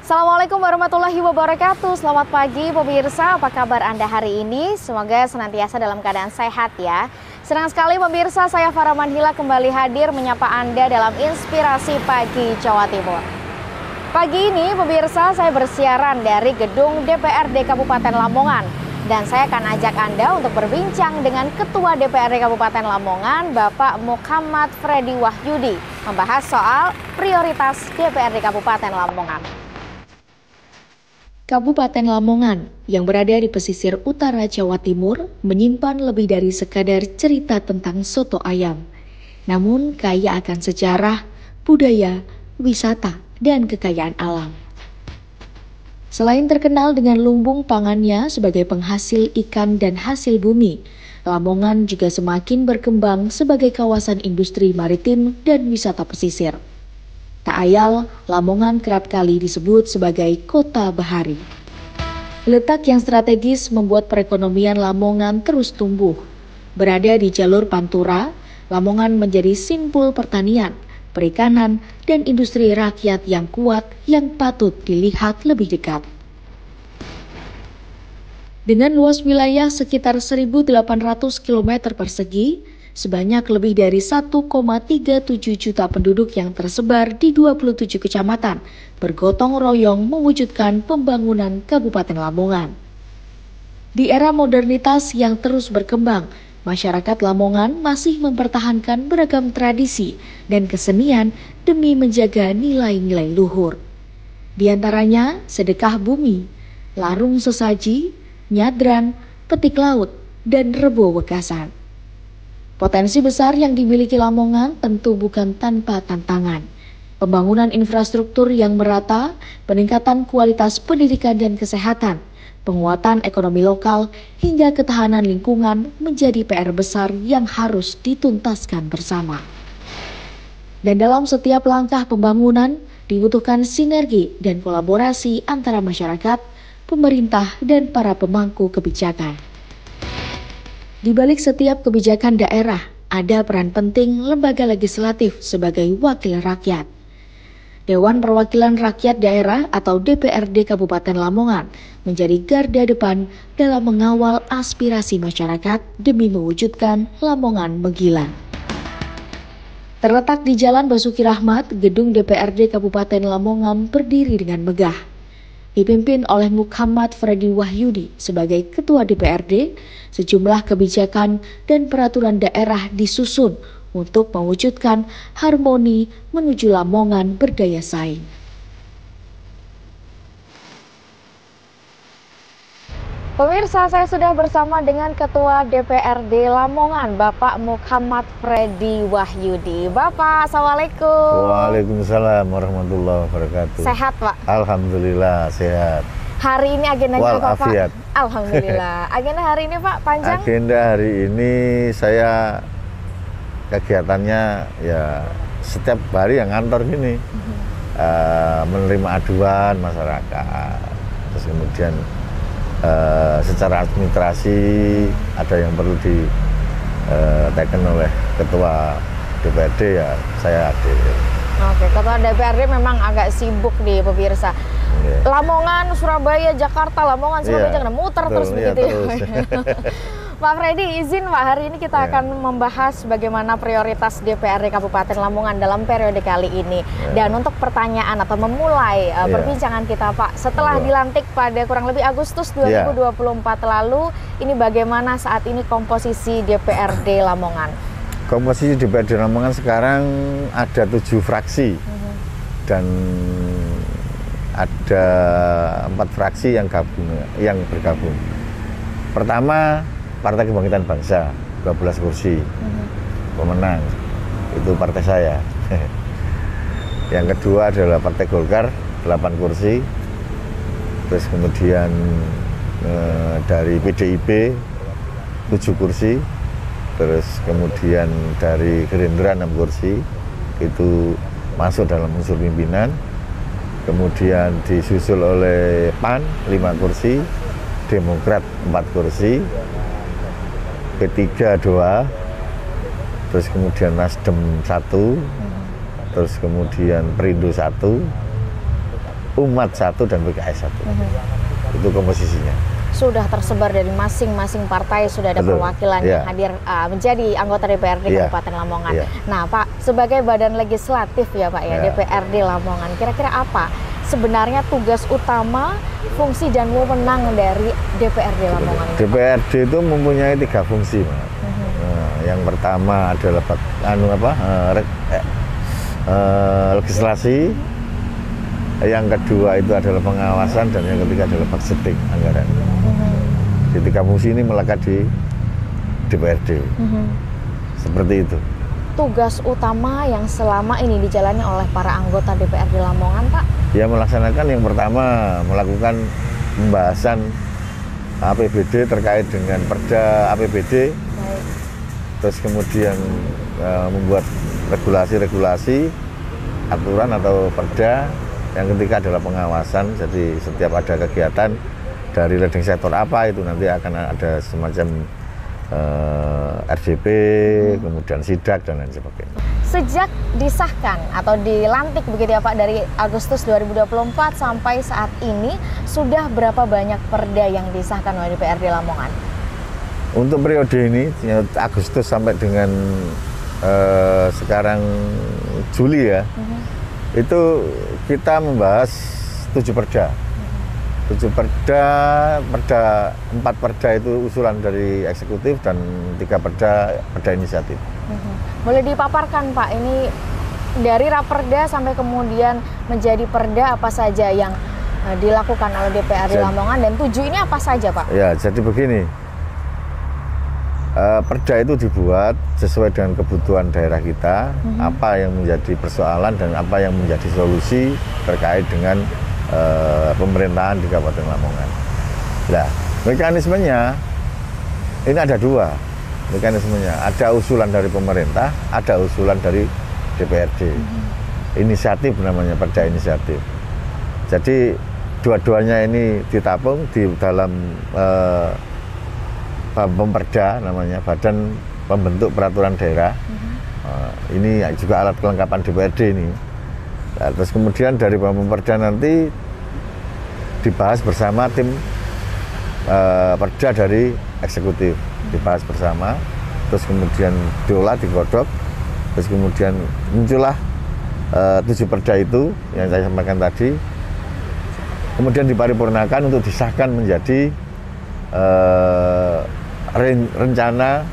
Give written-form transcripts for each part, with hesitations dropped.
Assalamualaikum warahmatullahi wabarakatuh. Selamat pagi pemirsa, apa kabar Anda hari ini? Semoga senantiasa dalam keadaan sehat ya. Senang sekali pemirsa, saya Farah Manhila kembali hadir menyapa Anda dalam Inspirasi Pagi Jawa Timur. Pagi ini pemirsa, saya bersiaran dari gedung DPRD Kabupaten Lamongan. Dan saya akan ajak Anda untuk berbincang dengan Ketua DPRD Kabupaten Lamongan, Bapak Muhammad Freddy Wahyudi, membahas soal prioritas DPRD Kabupaten Lamongan. Kabupaten Lamongan yang berada di pesisir utara Jawa Timur menyimpan lebih dari sekadar cerita tentang soto ayam. Namun kaya akan sejarah, budaya, wisata, dan kekayaan alam. Selain terkenal dengan lumbung pangannya sebagai penghasil ikan dan hasil bumi, Lamongan juga semakin berkembang sebagai kawasan industri maritim dan wisata pesisir. Tak ayal, Lamongan kerap kali disebut sebagai kota bahari. Letak yang strategis membuat perekonomian Lamongan terus tumbuh. Berada di jalur Pantura, Lamongan menjadi simpul pertanian, perikanan, dan industri rakyat yang kuat yang patut dilihat lebih dekat. Dengan luas wilayah sekitar 1.800 km persegi, sebanyak lebih dari 1,37 juta penduduk yang tersebar di 27 kecamatan bergotong royong mewujudkan pembangunan Kabupaten Lamongan. Di era modernitas yang terus berkembang, masyarakat Lamongan masih mempertahankan beragam tradisi dan kesenian demi menjaga nilai-nilai luhur. Di antaranya sedekah bumi, larung sesaji, nyadran, petik laut, dan rebo wekasan. Potensi besar yang dimiliki Lamongan tentu bukan tanpa tantangan. Pembangunan infrastruktur yang merata, peningkatan kualitas pendidikan dan kesehatan, penguatan ekonomi lokal, hingga ketahanan lingkungan menjadi PR besar yang harus dituntaskan bersama. Dan dalam setiap langkah pembangunan, dibutuhkan sinergi dan kolaborasi antara masyarakat, pemerintah, dan para pemangku kebijakan. Di balik setiap kebijakan daerah, ada peran penting lembaga legislatif sebagai wakil rakyat. Dewan Perwakilan Rakyat Daerah atau DPRD Kabupaten Lamongan menjadi garda depan dalam mengawal aspirasi masyarakat demi mewujudkan Lamongan Mengkilat. Terletak di Jalan Basuki Rahmat, gedung DPRD Kabupaten Lamongan berdiri dengan megah. Dipimpin oleh Muhammad Freddy Wahyudi sebagai Ketua DPRD, sejumlah kebijakan dan peraturan daerah disusun untuk mewujudkan harmoni menuju Lamongan berdaya saing. Pemirsa, saya sudah bersama dengan Ketua DPRD Lamongan, Bapak Muhammad Freddy Wahyudi. Bapak, Assalamualaikum. Waalaikumsalam warahmatullahi wabarakatuh. Sehat, Pak? Alhamdulillah, sehat. Hari ini agendanya apa, Pak? Walafiat. Alhamdulillah. Agenda hari ini, Pak, panjang? Agenda hari ini saya kegiatannya ya setiap hari yang ngantor gini. Menerima aduan masyarakat. Terus kemudian secara administrasi ada yang perlu diteken oleh Ketua DPRD, ya saya hadir. Oke, Ketua DPRD memang agak sibuk nih pemirsa. Lamongan, Surabaya, Jakarta, Lamongan, Surabaya, Jakarta, muter terus begitu terus. Ya. Pak Freddy, izin Pak, hari ini kita akan membahas bagaimana prioritas DPRD Kabupaten Lamongan dalam periode kali ini. Dan untuk pertanyaan atau memulai perbincangan kita Pak, setelah dilantik pada kurang lebih Agustus 2024 lalu, ini bagaimana saat ini komposisi DPRD Lamongan? Komposisi DPRD Lamongan sekarang ada 7 fraksi dan ada 4 fraksi yang bergabung. Pertama, Partai Kebangkitan Bangsa, 12 kursi, pemenang, itu partai saya. Yang kedua adalah Partai Golkar, 8 kursi. Terus kemudian dari PDIP, 7 kursi. Terus kemudian dari Gerindra 6 kursi, itu masuk dalam unsur pimpinan. Kemudian disusul oleh PAN 5 kursi, Demokrat 4 kursi, P3 2, terus kemudian Nasdem 1, terus kemudian Perindo 1, Umat 1 dan PKS 1. Itu komposisinya. Sudah tersebar dari masing-masing partai, sudah ada perwakilan yang hadir menjadi anggota DPRD Kabupaten Lamongan. Nah Pak, sebagai badan legislatif ya Pak ya, DPRD Lamongan, kira-kira apa sebenarnya tugas utama, fungsi dan wewenang dari DPRD Lamongan? DPRD itu mempunyai 3 fungsi, Pak. Yang pertama adalah legislasi, yang kedua itu adalah pengawasan, dan yang ketiga adalah budgeting anggaran. Di 3 fungsi ini melekat di DPRD. Seperti itu. Tugas utama yang selama ini dijalani oleh para anggota DPRD Lamongan, Pak? Ya, melaksanakan yang pertama, melakukan pembahasan APBD terkait dengan Perda APBD. Terus kemudian membuat regulasi-regulasi, aturan atau perda. Yang ketiga adalah pengawasan, jadi setiap ada kegiatan dari leading sektor apa itu nanti akan ada semacam RJP, kemudian sidak dan lain sebagainya. Sejak disahkan atau dilantik begitu ya Pak, dari Agustus 2024 sampai saat ini, sudah berapa banyak perda yang disahkan oleh DPRD Lamongan? Untuk periode ini, Agustus sampai dengan sekarang Juli ya, itu kita membahas 7 perda. 7 perda, 4 perda itu usulan dari eksekutif dan 3 perda inisiatif. Boleh dipaparkan Pak, ini dari raperda sampai kemudian menjadi perda apa saja yang dilakukan oleh DPRD Lamongan, dan 7 ini apa saja Pak? Ya, jadi begini, perda itu dibuat sesuai dengan kebutuhan daerah kita, apa yang menjadi persoalan dan apa yang menjadi solusi terkait dengan pemerintahan di Kabupaten Lamongan. Nah, mekanismenya ini ada 2 mekanismenya. Ada usulan dari pemerintah, ada usulan dari DPRD. Inisiatif namanya, perda inisiatif. Jadi dua-duanya ini ditapung di dalam Pemperda namanya, Badan Pembentuk Peraturan Daerah. Ini juga alat kelengkapan DPRD ini. Nah, terus kemudian dari Pemperda nanti dibahas bersama tim perda dari eksekutif, dibahas bersama, terus kemudian diolah, digodok, terus kemudian muncullah 7 perda itu yang saya sampaikan tadi, kemudian diparipurnakan untuk disahkan menjadi rencana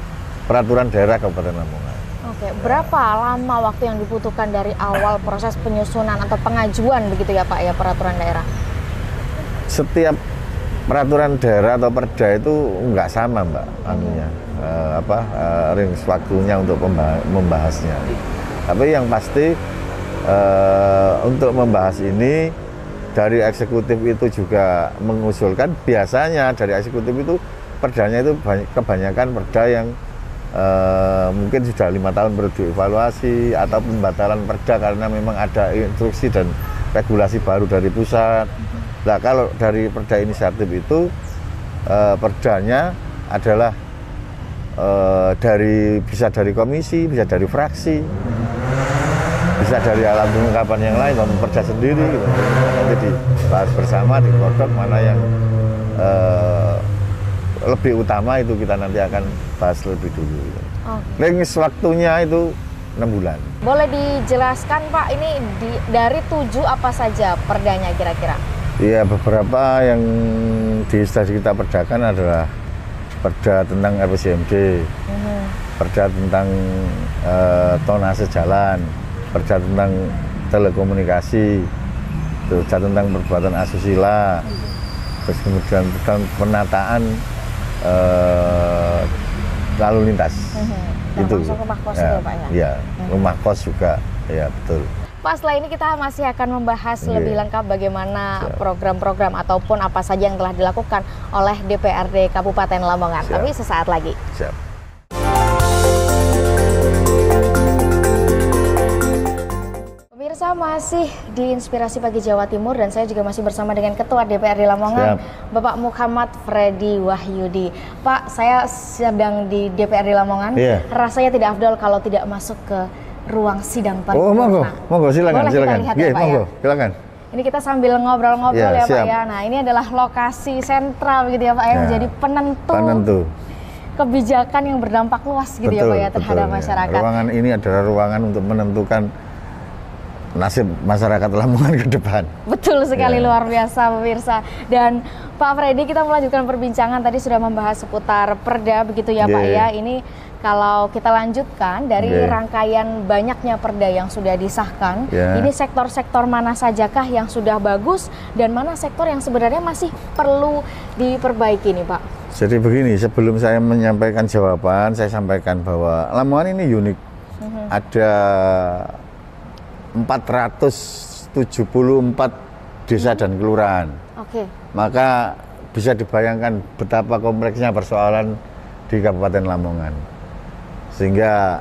peraturan daerah Kabupaten Lamongan. Oke, berapa lama waktu yang dibutuhkan dari awal proses penyusunan atau pengajuan begitu ya Pak ya, peraturan daerah? Setiap peraturan daerah atau perda itu nggak sama Mbak, range waktunya untuk membahasnya. Tapi yang pasti untuk membahas ini dari eksekutif itu juga mengusulkan, biasanya dari eksekutif itu perdanya itu kebanyakan perda yang mungkin sudah 5 tahun perlu dievaluasi atau pembatalan perda karena memang ada instruksi dan regulasi baru dari pusat. Nah, kalau dari perda inisiatif itu perdanya adalah bisa dari komisi, bisa dari fraksi, bisa dari alat kelengkapan yang lain, perda sendiri gitu. Nanti dibahas bersama, digodok mana yang lebih utama, itu kita nanti akan bahas lebih dulu gitu. Range waktunya itu 6 bulan. Boleh dijelaskan Pak, ini dari 7 apa saja perdanya kira-kira? Iya, beberapa yang sudah kita perdakan adalah perda tentang RPJMD, perda tentang tonase jalan, perda tentang telekomunikasi, perda tentang perbuatan asusila, terus kemudian tentang penataan lalu lintas. Itu rumah kos ya, Pak ya? Iya, rumah kos juga, ya betul. Pak, setelah ini kita masih akan membahas lebih lengkap bagaimana program-program ataupun apa saja yang telah dilakukan oleh DPRD Kabupaten Lamongan. Tapi sesaat lagi. Pemirsa, masih di Inspirasi Pagi Jawa Timur dan saya juga masih bersama dengan Ketua DPRD Lamongan, Bapak Muhammad Freddy Wahyudi. Pak, saya sedang di DPRD Lamongan. Rasanya tidak afdol kalau tidak masuk ke ruang sidang paripurna. Monggo silakan. Boleh kita lihat ya, Pak, monggo, silakan. Ini kita sambil ngobrol-ngobrol ya Pak siap. ya. Nah ini adalah lokasi sentral begitu ya Pak ya, menjadi penentu kebijakan yang berdampak luas gitu ya Pak ya terhadap masyarakat. Ruangan ini adalah ruangan untuk menentukan nasib masyarakat Lamongan ke depan. Betul sekali, luar biasa pemirsa. Dan Pak Freddy, kita melanjutkan perbincangan, tadi sudah membahas seputar perda begitu ya Pak ya. Ini kalau kita lanjutkan dari rangkaian banyaknya perda yang sudah disahkan, ini sektor-sektor mana sajakah yang sudah bagus dan mana sektor yang sebenarnya masih perlu diperbaiki nih Pak? Jadi begini, sebelum saya menyampaikan jawaban, saya sampaikan bahwa Lamongan ini unik. Ada 474 desa dan kelurahan. Maka bisa dibayangkan betapa kompleksnya persoalan di Kabupaten Lamongan. Sehingga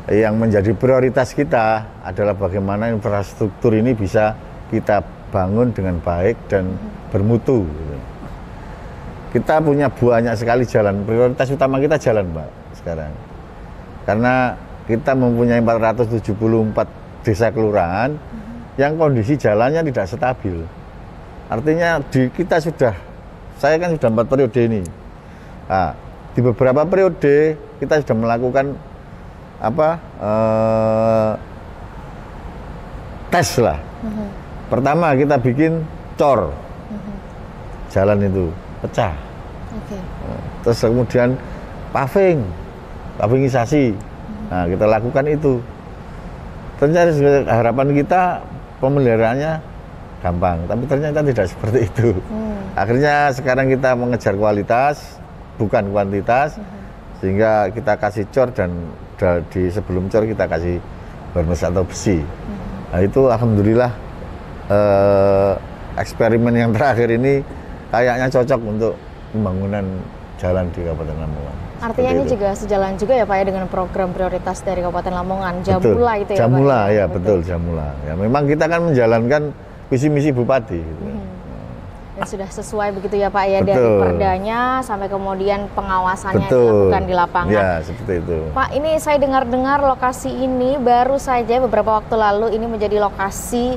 yang menjadi prioritas kita adalah bagaimana infrastruktur ini bisa kita bangun dengan baik dan bermutu. Kita punya banyak sekali jalan, prioritas utama kita jalan Mbak sekarang. Karena kita mempunyai 474 desa kelurahan yang kondisi jalannya tidak stabil. Artinya saya kan sudah 4 periode ini. Nah, di beberapa periode kita sudah melakukan tes lah. Pertama kita bikin cor, jalan itu pecah. Terus kemudian pavingisasi. Nah, kita lakukan itu. Ternyata harapan kita pemeliharaannya gampang, tapi ternyata tidak seperti itu. Akhirnya sekarang kita mengejar kualitas, bukan kuantitas, sehingga kita kasih cor dan di sebelum cor kita kasih barmes atau besi. Nah, itu alhamdulillah eksperimen yang terakhir ini kayaknya cocok untuk pembangunan jalan di Kabupaten Lamongan. Artinya ini juga sejalan juga ya Pak ya dengan program prioritas dari Kabupaten Lamongan, Jamula itu ya Jamula, Pak? Ya betul, Jamula. Ya memang kita kan menjalankan visi misi Bupati. Gitu. Dan sudah sesuai begitu ya Pak ya, dari perdanya sampai kemudian pengawasannya dilakukan di lapangan. Ya seperti itu. Pak, ini saya dengar-dengar lokasi ini baru saja beberapa waktu lalu ini menjadi lokasi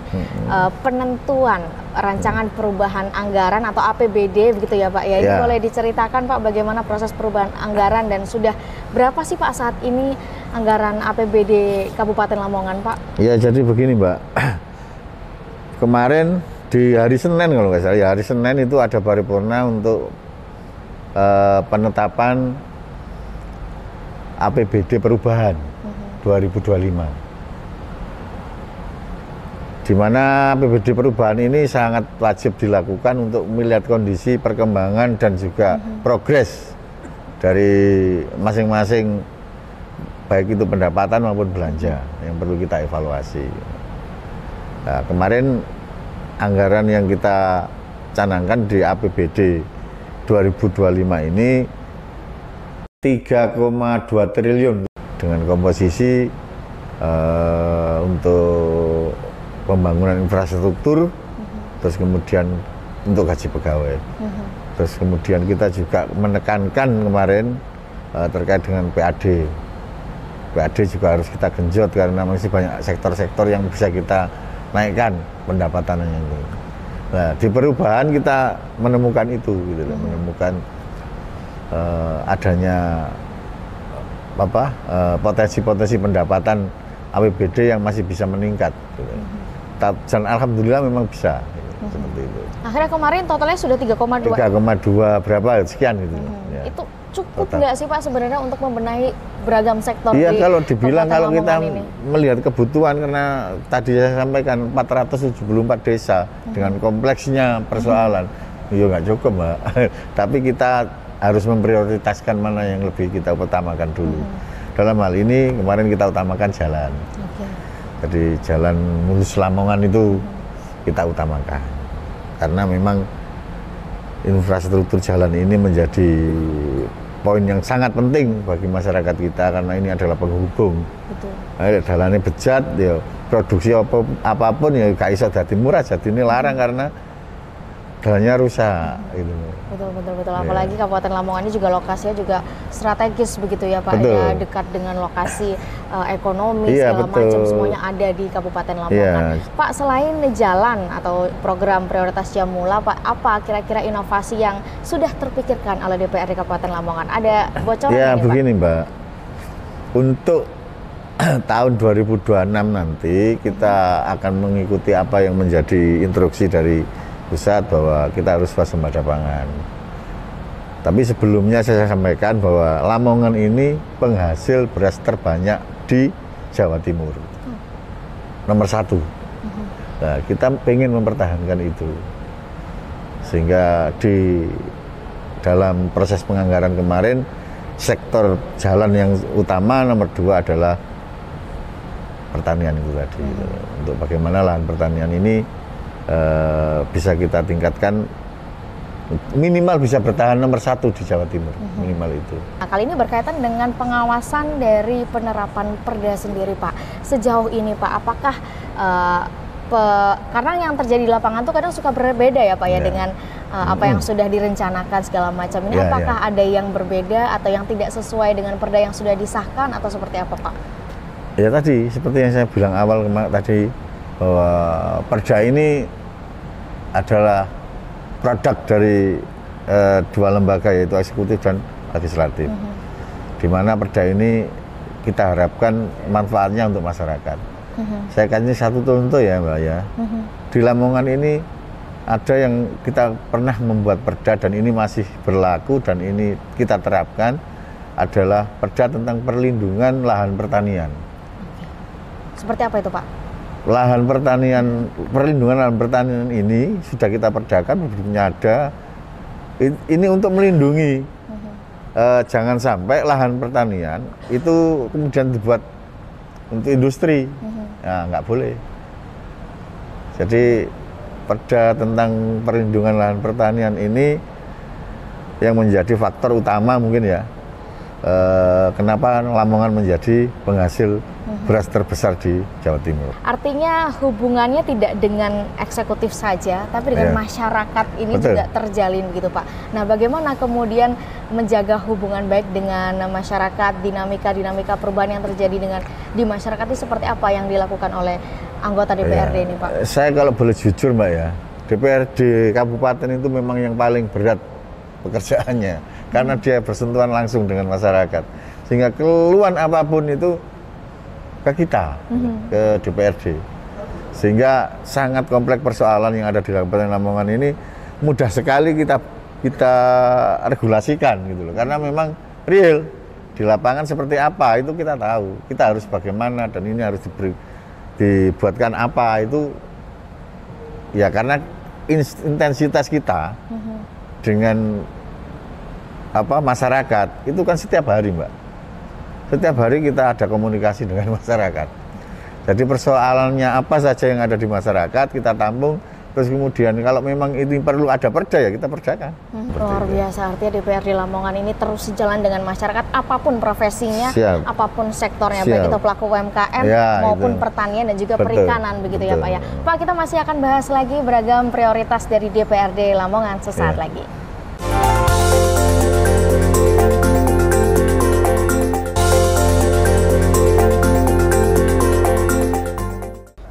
penentuan rancangan perubahan anggaran atau APBD begitu ya Pak ya. Ini boleh diceritakan Pak bagaimana proses perubahan anggaran dan sudah berapa sih Pak saat ini anggaran APBD Kabupaten Lamongan Pak? Ya jadi begini Mbak, kemarin di hari Senin kalau nggak salah, ya hari Senin itu ada paripurna untuk penetapan APBD perubahan 2025. Di mana APBD perubahan ini sangat wajib dilakukan untuk melihat kondisi perkembangan dan juga progres dari masing-masing baik itu pendapatan maupun belanja yang perlu kita evaluasi. Nah, kemarin anggaran yang kita canangkan di APBD 2025 ini 3,2 triliun dengan komposisi untuk pembangunan infrastruktur, terus kemudian untuk gaji pegawai, terus kemudian kita juga menekankan kemarin terkait dengan PAD. PAD juga harus kita genjot karena masih banyak sektor-sektor yang bisa kita naikkan pendapatannya itu. Nah, di perubahan kita menemukan itu, gitu loh, menemukan adanya potensi-potensi pendapatan APBD yang masih bisa meningkat. Gitu. Dan alhamdulillah memang bisa, gitu, seperti itu. Akhirnya kemarin totalnya sudah 3,2. 3,2 berapa sekian gitu. Ya. Itu cukup nggak sih Pak sebenarnya untuk membenahi beragam sektor? Iya, di kalau dibilang kalau kita ini melihat kebutuhan, karena tadi saya sampaikan 474 desa dengan kompleksnya persoalan, ya nggak cukup Mbak. Tapi kita harus memprioritaskan mana yang lebih kita utamakan dulu. Dalam hal ini kemarin kita utamakan jalan. Jadi jalan Mulus Lamongan itu kita utamakan. Karena memang infrastruktur jalan ini menjadi poin yang sangat penting bagi masyarakat kita karena ini adalah penghubung. Jalannya bejat, ya produksi apapun ya gak iso dadi murah, jadi ini larang karena jalannya rusak gitu. Betul. Apalagi Kabupaten Lamongan ini juga lokasinya juga strategis begitu ya Pak, betul. ya dekat dengan lokasi ekonomi segala betul. macam semuanya ada di Kabupaten Lamongan. Pak, selain jalan atau program prioritas Jamula Pak, apa kira-kira inovasi yang sudah terpikirkan oleh DPRD Kabupaten Lamongan? Ada bocoran ini, begini Pak? Mbak, untuk tahun 2026 nanti kita akan mengikuti apa yang menjadi instruksi dari pusat bahwa kita harus swasembada pangan. Tapi sebelumnya saya sampaikan bahwa Lamongan ini penghasil beras terbanyak di Jawa Timur, nomor 1. Nah, kita ingin mempertahankan itu, sehingga di dalam proses penganggaran kemarin sektor jalan yang utama nomor 2 adalah pertanian itu tadi. Untuk bagaimana lahan pertanian ini bisa kita tingkatkan, minimal bisa bertahan nomor 1 di Jawa Timur, minimal itu. Nah, kali ini berkaitan dengan pengawasan dari penerapan Perda sendiri Pak. Sejauh ini Pak, apakah karena yang terjadi di lapangan tuh kadang suka berbeda ya Pak ya dengan apa yang sudah direncanakan segala macam ini, apakah ada yang berbeda atau yang tidak sesuai dengan Perda yang sudah disahkan atau seperti apa Pak? Ya tadi seperti yang saya bilang awal tadi, bahwa Perda ini adalah produk dari 2 lembaga, yaitu eksekutif dan legislatif. Di mana Perda ini kita harapkan manfaatnya untuk masyarakat. Saya kasih satu contoh ya Mbak ya. Di Lamongan ini ada yang kita pernah membuat Perda dan ini masih berlaku dan ini kita terapkan, adalah Perda tentang perlindungan lahan pertanian. Seperti apa itu Pak? Lahan pertanian, perlindungan lahan pertanian ini sudah kita perdakan, bentuknya ada. Ini untuk melindungi, jangan sampai lahan pertanian itu kemudian dibuat untuk industri, ya nggak boleh. Jadi Perda tentang perlindungan lahan pertanian ini yang menjadi faktor utama mungkin ya, kenapa Lamongan menjadi penghasil beras terbesar di Jawa Timur. Artinya hubungannya tidak dengan eksekutif saja, tapi dengan masyarakat ini juga terjalin gitu Pak. Nah, bagaimana kemudian menjaga hubungan baik dengan masyarakat, dinamika perubahan yang terjadi di masyarakat ini seperti apa yang dilakukan oleh anggota DPRD ini Pak? Saya kalau boleh jujur Mbak ya, DPRD Kabupaten itu memang yang paling berat pekerjaannya, karena dia bersentuhan langsung dengan masyarakat, sehingga keluhan apapun itu ke kita, ke DPRD, sehingga sangat kompleks persoalan yang ada di Kabupaten Lamongan ini mudah sekali kita regulasikan gitu loh, karena memang real di lapangan seperti apa itu kita tahu, kita harus bagaimana dan ini harus dibuatkan apa itu ya, karena intensitas kita dengan masyarakat itu kan setiap hari Mbak. Setiap hari kita ada komunikasi dengan masyarakat. Jadi persoalannya apa saja yang ada di masyarakat kita tampung, terus kemudian kalau memang ini perlu ada Perda ya kita perdakan. Luar biasa, artinya DPRD Lamongan ini terus sejalan dengan masyarakat apapun profesinya, apapun sektornya, baik itu pelaku UMKM maupun pertanian dan juga perikanan begitu ya Pak ya. Pak, kita masih akan bahas lagi beragam prioritas dari DPRD Lamongan sesaat lagi.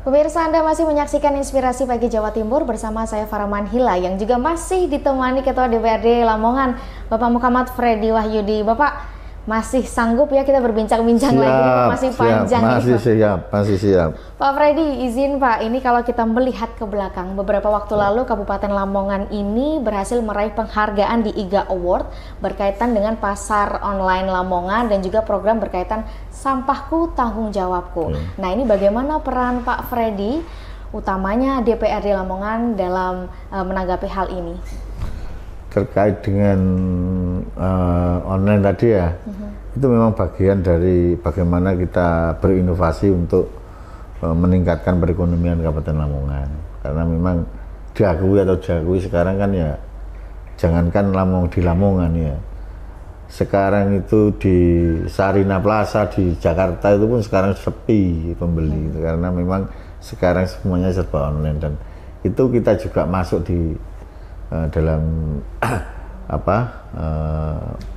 Pemirsa, Anda masih menyaksikan Inspirasi Pagi Jawa Timur bersama saya Farah Manhila yang juga masih ditemani Ketua DPRD Lamongan, Bapak Muhammad Freddy Wahyudi. Bapak masih sanggup ya kita berbincang-bincang lagi, masih panjang masih siap. Pak Freddy, izin Pak, ini kalau kita melihat ke belakang, beberapa waktu lalu Kabupaten Lamongan ini berhasil meraih penghargaan di IGA Award berkaitan dengan pasar online Lamongan dan juga program berkaitan Sampahku Tanggung Jawabku. Nah, ini bagaimana peran Pak Freddy, utamanya DPRD Lamongan dalam menanggapi hal ini? Terkait dengan online tadi ya, itu memang bagian dari bagaimana kita berinovasi untuk meningkatkan perekonomian Kabupaten Lamongan. Karena memang diakui sekarang kan ya, jangankan di Lamongan ya, sekarang itu di Sarina Plaza di Jakarta itu pun sekarang sepi pembeli, karena memang sekarang semuanya serba online, dan itu kita juga masuk di dalam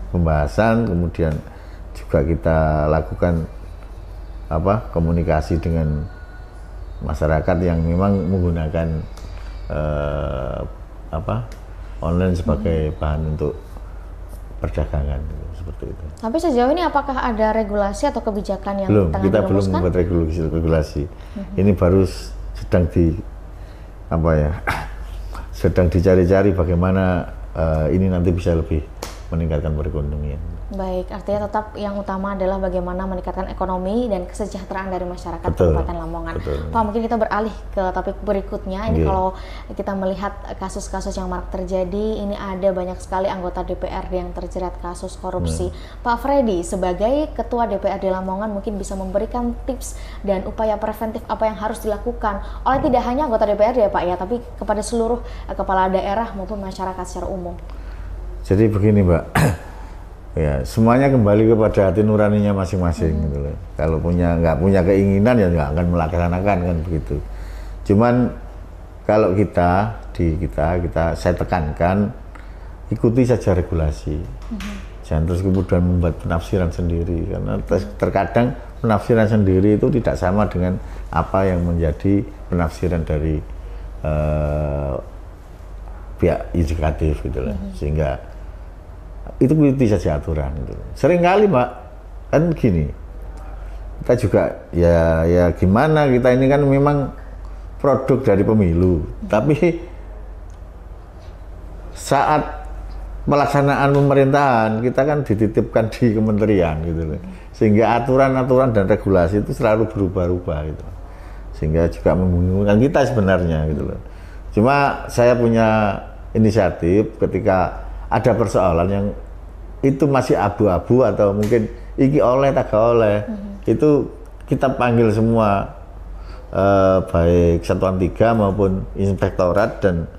pembahasan, kemudian juga kita lakukan komunikasi dengan masyarakat yang memang menggunakan online sebagai bahan untuk perdagangan, seperti itu. Tapi sejauh ini apakah ada regulasi atau kebijakan yang tengah kita belum dirumuskan? membuat regulasi. Ini baru sedang sedang dicari-cari bagaimana ini nanti bisa lebih meningkatkan perekonomian. Baik, artinya tetap yang utama adalah bagaimana meningkatkan ekonomi dan kesejahteraan dari masyarakat Betul, Kabupaten Lamongan. betul. Pak, mungkin kita beralih ke topik berikutnya. Ini kalau kita melihat kasus-kasus yang marak terjadi, ini ada banyak sekali anggota DPRD yang terjerat kasus korupsi. Pak Freddy, sebagai Ketua DPRD Lamongan mungkin bisa memberikan tips dan upaya preventif apa yang harus dilakukan oleh tidak hanya anggota DPRD ya Pak ya, tapi kepada seluruh kepala daerah maupun masyarakat secara umum. Jadi begini Mbak, ya semuanya kembali kepada hati nuraninya masing-masing gitu loh. Kalau nggak punya keinginan ya nggak akan melaksanakan, kan begitu. Cuman kalau saya tekankan ikuti saja regulasi, jangan terus kemudian membuat penafsiran sendiri, karena terkadang penafsiran sendiri itu tidak sama dengan apa yang menjadi penafsiran dari pihak yudikatif gitu loh. Sehingga itu ikuti saja aturan gitu. Seringkali Mbak kan begini, kita juga ya gimana, kita ini kan memang produk dari pemilu, tapi saat pelaksanaan pemerintahan kita kan dititipkan di kementerian gitu loh, sehingga aturan-aturan dan regulasi itu selalu berubah-ubah gitu, sehingga juga membingungkan kita sebenarnya gitu loh. Cuma saya punya inisiatif ketika ada persoalan yang itu masih abu-abu atau mungkin iki oleh tak oleh, itu kita panggil semua baik Satuan 3 maupun Inspektorat dan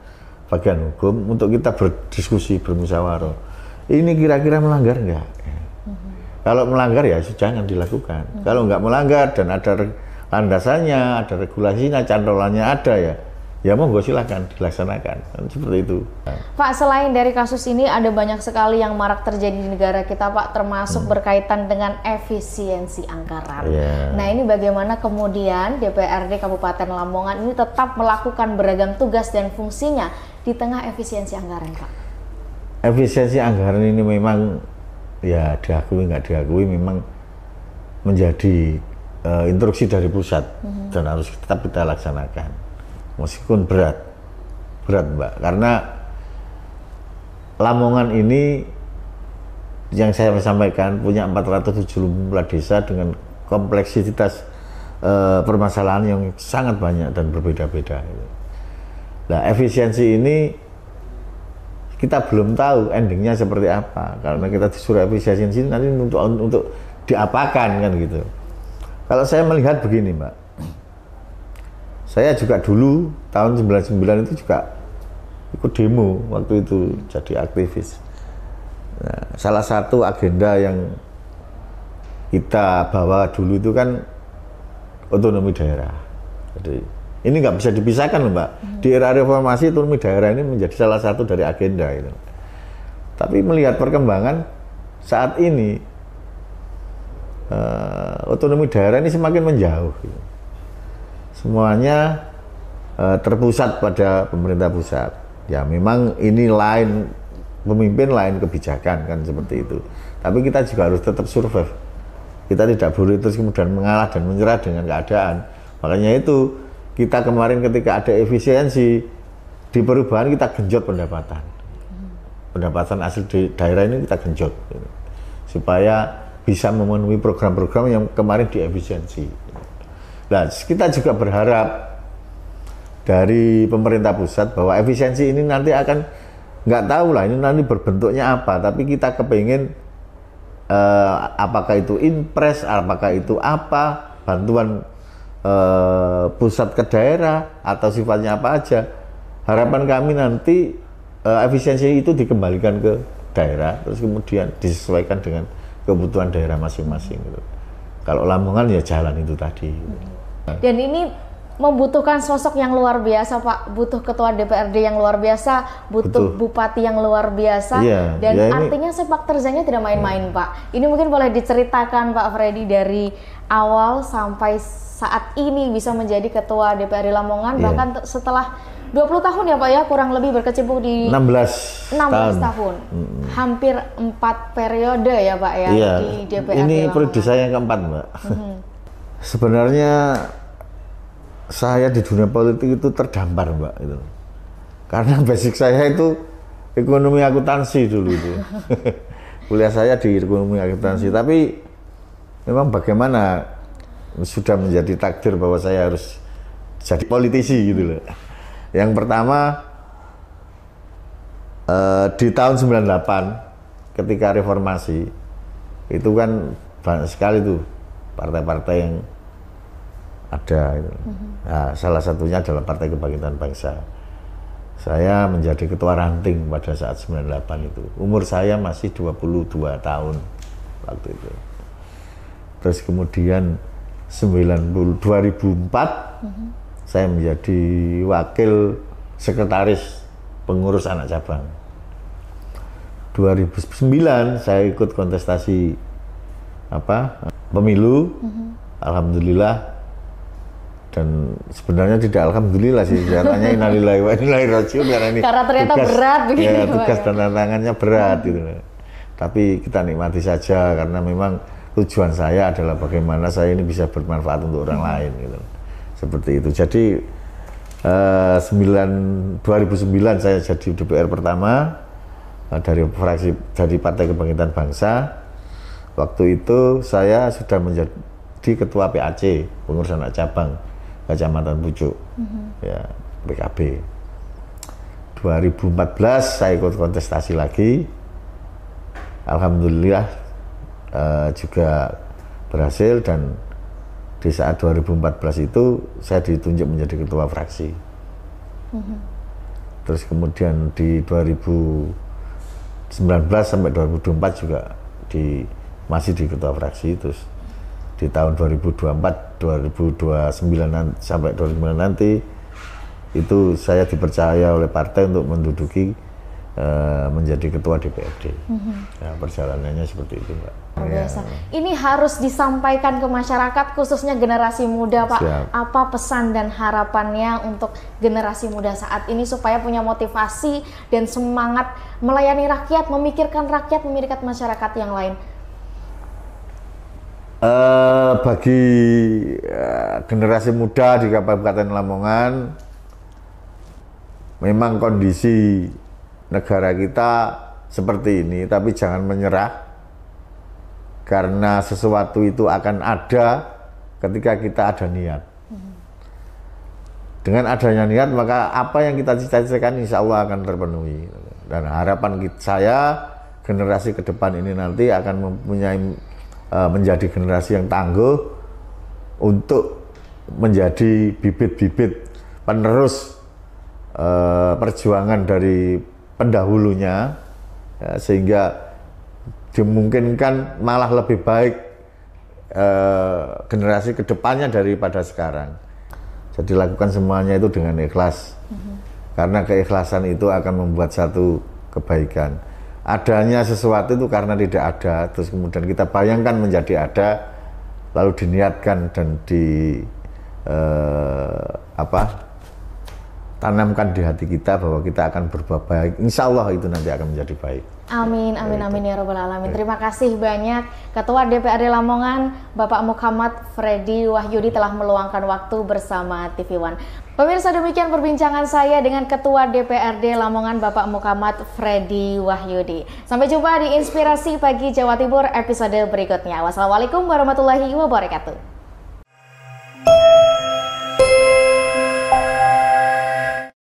bagian hukum untuk kita berdiskusi, bermusyawarah. Ini kira-kira melanggar nggak? Kalau melanggar ya jangan dilakukan. Kalau nggak melanggar dan ada landasannya, ada regulasinya, cantolannya ada ya monggo silakan dilaksanakan, seperti itu. Pak, selain dari kasus ini ada banyak sekali yang marak terjadi di negara kita Pak, termasuk berkaitan dengan efisiensi anggaran. Nah ini bagaimana kemudian DPRD Kabupaten Lamongan ini tetap melakukan beragam tugas dan fungsinya di tengah efisiensi anggaran Pak? Efisiensi anggaran ini memang ya diakui nggak diakui memang menjadi instruksi dari pusat dan harus tetap kita laksanakan. Meskipun berat Mbak, karena Lamongan ini yang saya sampaikan punya 470 desa dengan kompleksitas permasalahan yang sangat banyak dan berbeda-beda. Nah, efisiensi ini kita belum tahu endingnya seperti apa, karena kita disuruh efisiensi nanti untuk diapakan kan gitu. Kalau saya melihat begini Mbak, saya juga dulu tahun 99 itu juga ikut demo waktu itu jadi aktivis. Nah, salah satu agenda yang kita bawa dulu itu kan otonomi daerah. Jadi ini nggak bisa dipisahkan loh Mbak. Di era reformasi otonomi daerah ini menjadi salah satu dari agenda itu. Tapi melihat perkembangan saat ini otonomi daerah ini semakin menjauh. Gitu. Semuanya terpusat pada pemerintah pusat. Ya memang ini lain pemimpin, lain kebijakan kan seperti itu. Tapi kita juga harus tetap survive. Kita tidak boleh terus kemudian mengalah dan menyerah dengan keadaan. Makanya itu kita kemarin ketika ada efisiensi di perubahan kita genjot pendapatan. Pendapatan asli di daerah ini kita genjot supaya bisa memenuhi program-program yang kemarin diefisiensi. Nah, kita juga berharap dari pemerintah pusat bahwa efisiensi ini nanti akan, nggak tahu lah ini nanti berbentuknya apa, tapi kita kepingin apakah itu impres, apakah itu apa, bantuan pusat ke daerah atau sifatnya apa aja. Harapan kami nanti efisiensi itu dikembalikan ke daerah, terus kemudian disesuaikan dengan kebutuhan daerah masing-masing gitu. Kalau Lamongan ya jalan itu tadi. Dan ini membutuhkan sosok yang luar biasa, Pak. Butuh ketua DPRD yang luar biasa, butuh bupati yang luar biasa, dan artinya sepak terjangnya tidak main-main, Pak. Ini mungkin boleh diceritakan, Pak Freddy, dari awal sampai saat ini bisa menjadi ketua DPRD Lamongan, bahkan setelah 20 tahun ya Pak ya, kurang lebih berkecimpung di 16 tahun. Hampir 4 periode ya Pak ya di DPRD Ini Lamongan. periode saya yang keempat Mbak. Sebenarnya saya di dunia politik itu terdampar Mbak itu. Karena basic saya itu ekonomi akuntansi dulu itu. Kuliah saya di ekonomi akuntansi, tapi memang bagaimana sudah menjadi takdir bahwa saya harus jadi politisi gitu loh. Yang pertama di tahun 98 ketika reformasi itu kan banyak sekali tuh partai-partai yang ada gitu. Nah, salah satunya adalah Partai Kebangkitan Bangsa. Saya menjadi ketua ranting pada saat 98 itu. Umur saya masih 22 tahun waktu itu. Terus kemudian 2004 saya menjadi wakil sekretaris pengurus anak cabang. 2009 saya ikut kontestasi pemilu, alhamdulillah. Dan sebenarnya tidak alhamdulillah sih, caranya innalillahi wa inna ilaihi raji'un karena ternyata berat begitu ya, tugas dan tantangannya berat gitu. Tapi kita nikmati saja karena memang tujuan saya adalah bagaimana saya ini bisa bermanfaat untuk orang lain gitu. Seperti itu. Jadi 2009 saya jadi DPR pertama dari Partai Kebangkitan Bangsa. Waktu itu saya sudah menjadi ketua PAC, pengurus anak cabang Kecamatan Pucuk, ya PKB. 2014 saya ikut kontestasi lagi, alhamdulillah juga berhasil, dan di saat 2014 itu saya ditunjuk menjadi ketua fraksi. Terus kemudian di 2019 sampai 2024 juga masih di ketua fraksi. Terus di tahun 2024, 2029 sampai 2029 nanti itu saya dipercaya oleh partai untuk menduduki menjadi ketua DPRD. Nah, perjalanannya seperti itu, Mbak. Biasa. Ini harus disampaikan ke masyarakat, khususnya generasi muda, Pak. Siap. Apa pesan dan harapannya untuk generasi muda saat ini supaya punya motivasi dan semangat melayani rakyat, memikirkan rakyat, memikirkan masyarakat yang lain? Bagi generasi muda di Kabupaten Lamongan, memang kondisi negara kita seperti ini, tapi jangan menyerah, karena sesuatu itu akan ada ketika kita ada niat. Dengan adanya niat, maka apa yang kita cita-citakan insya Allah akan terpenuhi. Dan harapan saya, generasi ke depan ini nanti akan menjadi generasi yang tangguh untuk menjadi bibit-bibit penerus perjuangan dari pendahulunya, ya, sehingga dimungkinkan malah lebih baik generasi kedepannya daripada sekarang. Jadi lakukan semuanya itu dengan ikhlas, karena keikhlasan itu akan membuat satu kebaikan. Adanya sesuatu itu karena tidak ada, terus kemudian kita bayangkan menjadi ada, lalu diniatkan dan tanamkan di hati kita bahwa kita akan berbuat baik. Insya Allah itu nanti akan menjadi baik. Amin, amin, amin ya Rabbal Alamin. Terima kasih banyak Ketua DPRD Lamongan, Bapak Muhammad Freddy Wahyudi telah meluangkan waktu bersama TV One. Pemirsa, demikian perbincangan saya dengan Ketua DPRD Lamongan, Bapak Muhammad Freddy Wahyudi. Sampai jumpa di Inspirasi Pagi Jawa Timur episode berikutnya. Wassalamualaikum warahmatullahi wabarakatuh.